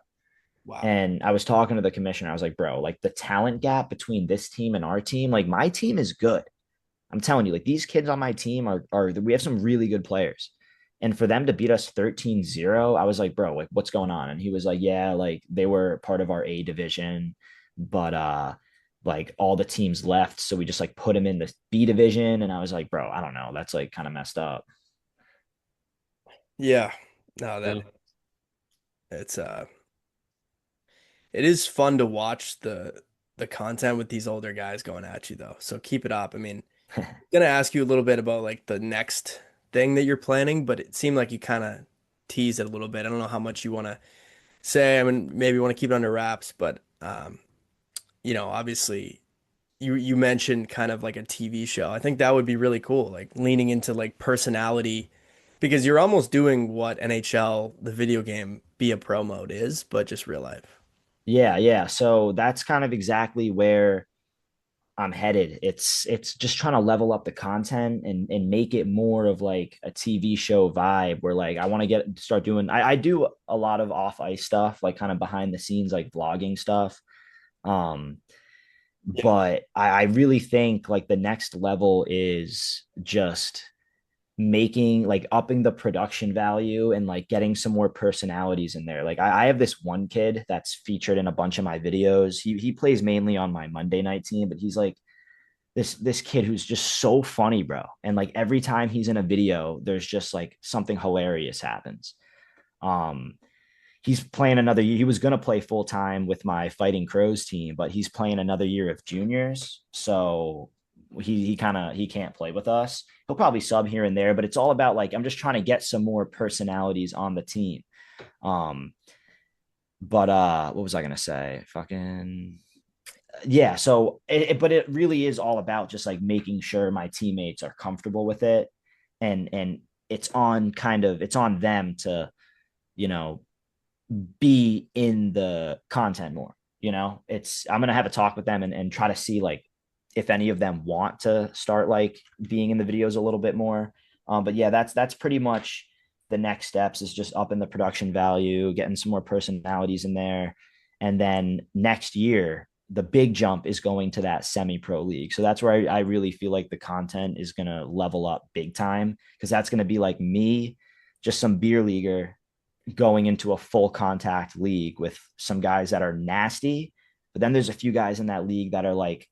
Wow. And I was talking to the commissioner. I was like, bro, like the talent gap between this team and our team, like my team is good. I'm telling you, like these kids on my team are we have some really good players. And for them to beat us 13-0, I was like, bro, like what's going on? And he was like, yeah, like they were part of our A division, but like all the teams left. So we just like put them in the B division. And I was like, bro, I don't know. That's like kind of messed up. Yeah. No, Yeah. it's it is fun to watch the content with these older guys going at you though. So keep it up. I mean, I'm gonna ask you a little bit about like the next thing that you're planning, but it seemed like you kind of teased it a little bit. I don't know how much you want to say. I mean, maybe you want to keep it under wraps, but obviously you mentioned kind of like a TV show. I think that would be really cool, like leaning into like personality because you're almost doing what NHL, the video game, Be a Pro mode is, but just real life. Yeah, yeah. So that's kind of exactly where I'm headed. It's just trying to level up the content and make it more of like a TV show vibe where like I want to start doing I do a lot of off ice stuff, like kind of behind the scenes, like vlogging stuff. Um, Yeah. but I really think like the next level is just making like upping the production value and like getting some more personalities in there. Like I have this one kid that's featured in a bunch of my videos. He plays mainly on my Monday night team, but he's like this kid who's just so funny, bro. And like every time he's in a video, there's just like something hilarious happens. Um, he's playing another year. He was gonna play full time with my Fighting Crows team, but he's playing another year of juniors. So he can't play with us. He'll probably sub here and there, but it's all about like I'm just trying to get some more personalities on the team. Um, but what was I gonna say? Fucking yeah. So but it really is all about just like making sure my teammates are comfortable with it, and it's on them to you know be in the content more. It's I'm gonna have a talk with them and try to see like if any of them want to start like being in the videos a little bit more. But yeah, that's pretty much the next steps is just upping the production value, getting some more personalities in there, and then next year the big jump is going to that semi-pro league. So that's where I really feel like the content is gonna level up big time because that's gonna be like me, just some beer leaguer going into a full contact league with some guys that are nasty. But then there's a few guys in that league that are like,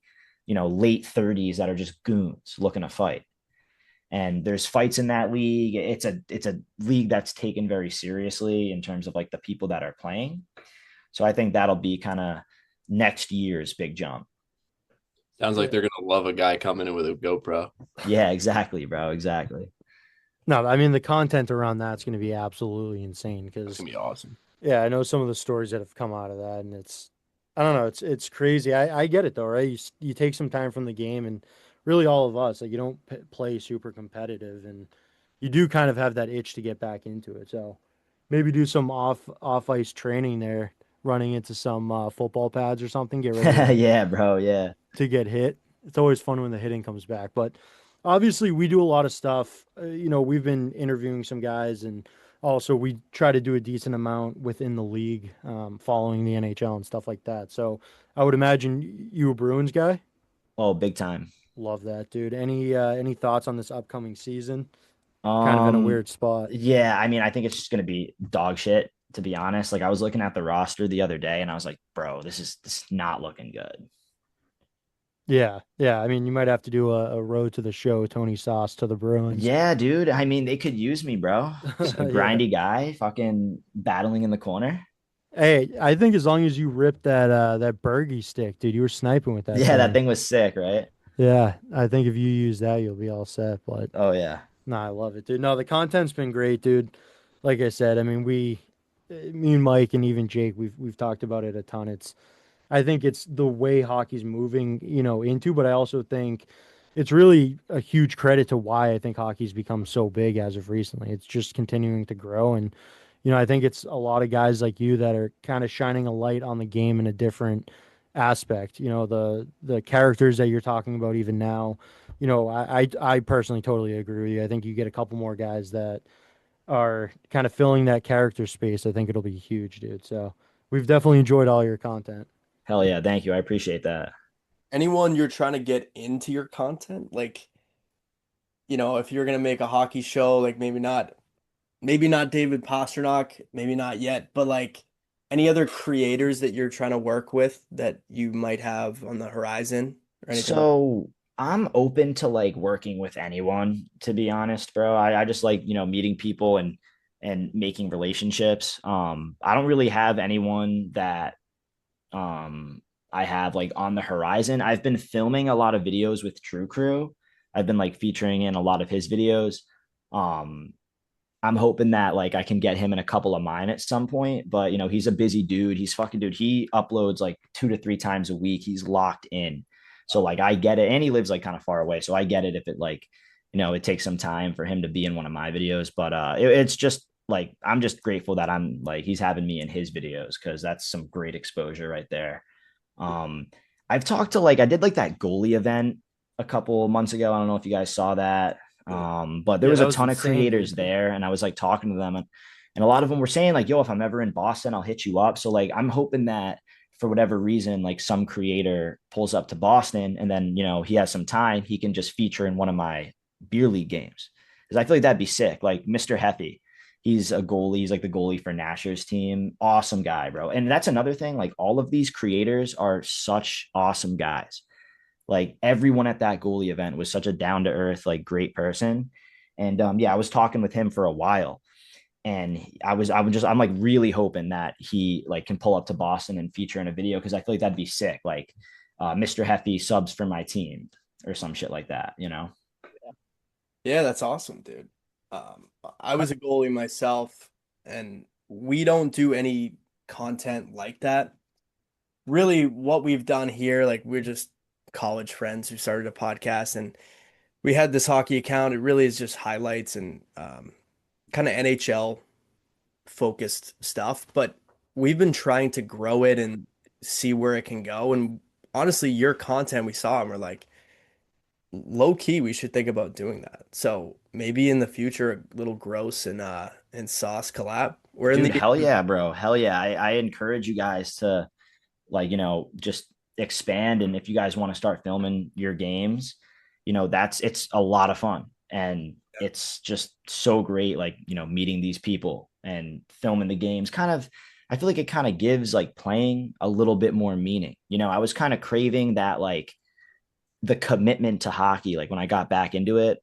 late 30s that are just goons looking to fight. And there's fights in that league. It's a league that's taken very seriously in terms of like the people that are playing. So I think that'll be kind of next year's big jump. Sounds like they're gonna love a guy coming in with a GoPro. Yeah, exactly, bro. Exactly. No, I mean the content around that's going to be absolutely insane That's because gonna be awesome. yeah, I know some of the stories that have come out of that, and I don't know, it's crazy. I get it though, right? You take some time from the game, and really all of us, like you don't play super competitive, and you do kind of have that itch to get back into it. So maybe do some off ice training there, running into some football pads or something. Get ready Yeah, bro. Yeah. to get hit. It's always fun when the hitting comes back. But obviously, we do a lot of stuff. We've been interviewing some guys, and also we try to do a decent amount within the league, following the NHL and stuff like that. So I would imagine you a Bruins guy. Oh, big time. Love that, dude. Any thoughts on this upcoming season? Kind of in a Um, weird spot. yeah, I mean, I think it's just gonna be dog shit, to be honest. Like I was looking at the roster the other day and I was like, bro, this is not looking good. Yeah, yeah. I mean, you might have to do a road to the show, Tony Sauce to the Bruins. Yeah, dude. I mean, they could use me, bro. Just a Yeah. grindy guy, fucking battling in the corner. Hey, I think as long as you rip that Bergie stick, dude, you were sniping with that Yeah, that thing. thing was sick, right? Yeah, I think if you use that, you'll be all set. But Oh yeah. no, I love it, dude. No, the content's been great, dude. Like I said, I mean, me and Mike and even Jake, we've talked about it a ton. I think it's the way hockey's moving, into, but I also think it's really a huge credit to why I think hockey's become so big as of recently. It's just continuing to grow. And, I think it's a lot of guys like you that are kind of shining a light on the game in a different aspect. The characters that you're talking about even now, I personally totally agree with you. I think you get a couple more guys that are kind of filling that character space. I think it'll be huge, dude. So we've definitely enjoyed all your content. Hell yeah. Thank you. I appreciate that. Anyone you're trying to get into your content, like, if you're gonna make a hockey show, like maybe not David Pasternak, maybe not yet, but like any other creators that you're trying to work with that you might have on the horizon or anything like. So I'm open to like working with anyone, to be honest, bro. I just like, meeting people and making relationships. I don't really have anyone that I have like on the horizon. I've been filming a lot of videos with True Crew. I've been like featuring in a lot of his videos. Um, I'm hoping that like I can get him in a couple of mine at some point. But he's a busy dude. He's fucking dude. He uploads like 2 to 3 times a week. He's locked in. So like I get it. And he lives like kind of far away. So I get it if it like, it takes some time for him to be in one of my videos. But it's just like I'm just grateful that I'm like he's having me in his videos because that's some great exposure right there. Um, I've talked to like I did like that goalie event a couple of months ago. I don't know if you guys saw that. But there Yeah, was that a was ton of insane, creators dude. there, and I was like talking to them, and a lot of them were saying like, "Yo, if I'm ever in Boston, I'll hit you up." So like, I'm hoping that for whatever reason, like some creator pulls up to Boston, and then he has some time, he can just feature in one of my beer league games because I feel like that'd be sick. Like Mr. Heffy, he's a goalie. He's like the goalie for Nasher's team. Awesome guy, bro. And that's another thing. Like all of these creators are such awesome guys. Like everyone at that goalie event was such a down to earth, like great person. And yeah, I was talking with him for a while, and I'm like really hoping that he like can pull up to Boston and feature in a video because I feel like that'd be sick. Like Mr. Heffy subs for my team or some shit like that. Yeah, that's awesome, dude. I was a goalie myself, and we don't do any content like that. Really, what we've done here, like we're just college friends who started a podcast, and we had this hockey account. It really is just highlights and kind of NHL focused stuff, but we've been trying to grow it and see where it can go. And honestly, your content we saw, and we're like, low key, we should think about doing that. So maybe in the future, a little gross and sauce collab. We're in Dude, the hell yeah, bro. Hell yeah. I encourage you guys to like, just expand. And if you guys want to start filming your games, it's a lot of fun. And it's just so great, like, meeting these people and filming the games I feel like it kind of gives like playing a little bit more meaning. I was kind of craving that, like the commitment to hockey. Like when I got back into it,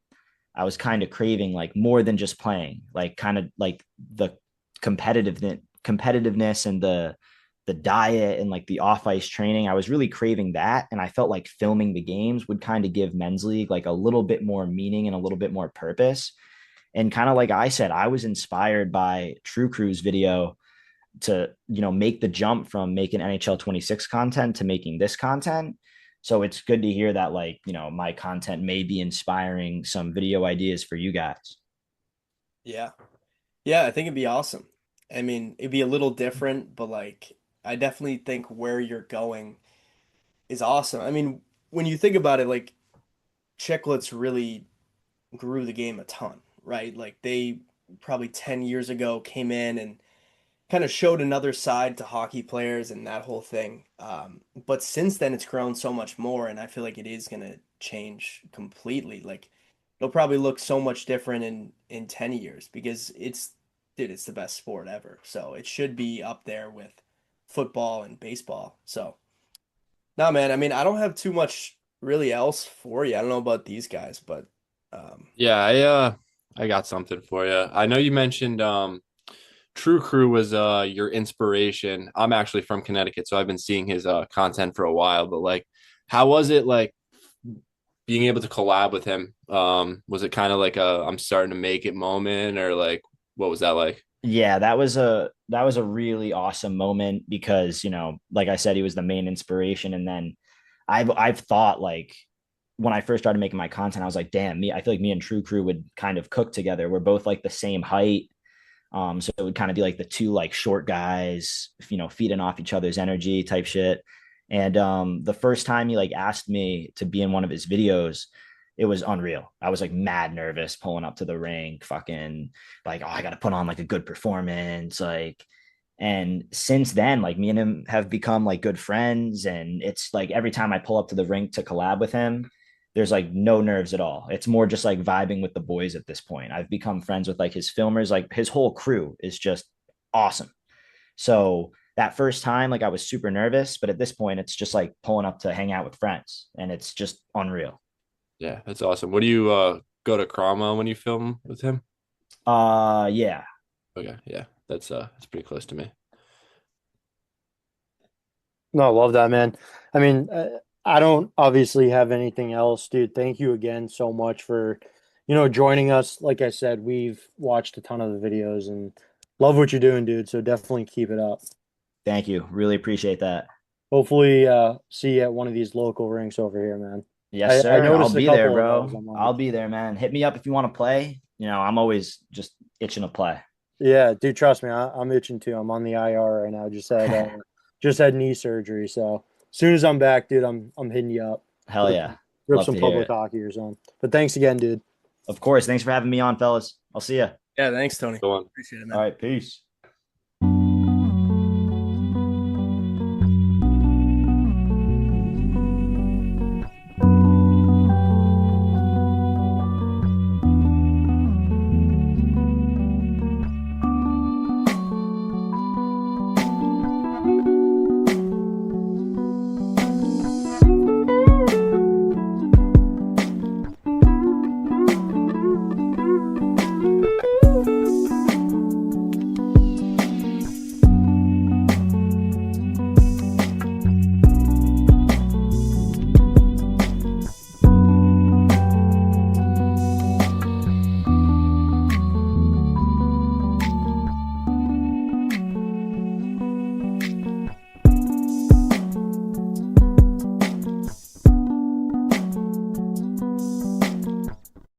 I was kind of craving like more than just playing, like kind of like the competitiveness and the diet and like the off ice training. I was really craving that. And I felt like filming the games would kind of give men's league like a little bit more meaning and a little bit more purpose. And kind of like I said, I was inspired by True Crew's video to, make the jump from making NHL 26 content to making this content. So it's good to hear that like, my content may be inspiring some video ideas for you guys. Yeah. Yeah, I think it'd be awesome. I mean, it'd be a little different, but like I definitely think where you're going is awesome. I mean, when you think about it, like Chicklets really grew the game a ton, right? Like they probably 10 years ago came in and kind of showed another side to hockey players and that whole thing. But since then, it's grown so much more, and I feel like it is gonna change completely. Like it'll probably look so much different in 10 years because dude, it's the best sport ever. So it should be up there with football and baseball. So no, man, I mean, I don't have too much really else for you. I don't know about these guys, but Yeah, I got something for you. I know you mentioned True Crew was your inspiration. I'm actually from Connecticut, so I've been seeing his content for a while, but like how was it like being able to collab with him? Was it kind of like a I'm starting to make it moment, or like what was that like? Yeah, that was a really awesome moment because, like I said, he was the main inspiration. And then I've thought like when I first started making my content, I was like, damn, I feel like me and True Crew would kind of cook together. We're both like the same height. So it would kind of be like the two like short guys, feeding off each other's energy type shit. And the first time he like asked me to be in one of his videos, it was unreal. I was like mad nervous pulling up to the rink, fucking like, oh, I got to put on like a good performance. Like, and since then, like me and him have become like good friends. And it's like every time I pull up to the rink to collab with him, there's like no nerves at all. It's more just like vibing with the boys at this point. I've become friends with like his filmers, like his whole crew is just awesome. So that first time, like I was super nervous, but at this point, it's just like pulling up to hang out with friends and it's just unreal. Yeah, that's awesome. What do you go to Cromwell when you film with him? Yeah. Okay, yeah, that's pretty close to me. No, I love that, man. I mean, I don't obviously have anything else, dude. Thank you again so much for, joining us. Like I said, we've watched a ton of the videos and love what you're doing, dude. So definitely keep it up. Thank you. Really appreciate that. Hopefully, see you at one of these local rinks over here, man. Yes, I sir. I'll noticed a be there, couple of those. bro. I'm I'll like, be there, man. Hit me up if you want to play. I'm always just itching to play. yeah, dude, trust me, I'm itching too. I'm on the IR right now. Just had knee surgery. So as soon as I'm back, dude, I'm hitting you up. Hell yeah. Rip Love some to hear public it. hockey or something. But thanks again, dude. Of course. Thanks for having me on, fellas. I'll see you. yeah, thanks, Tony. Go on. Appreciate it, All man. right. Peace.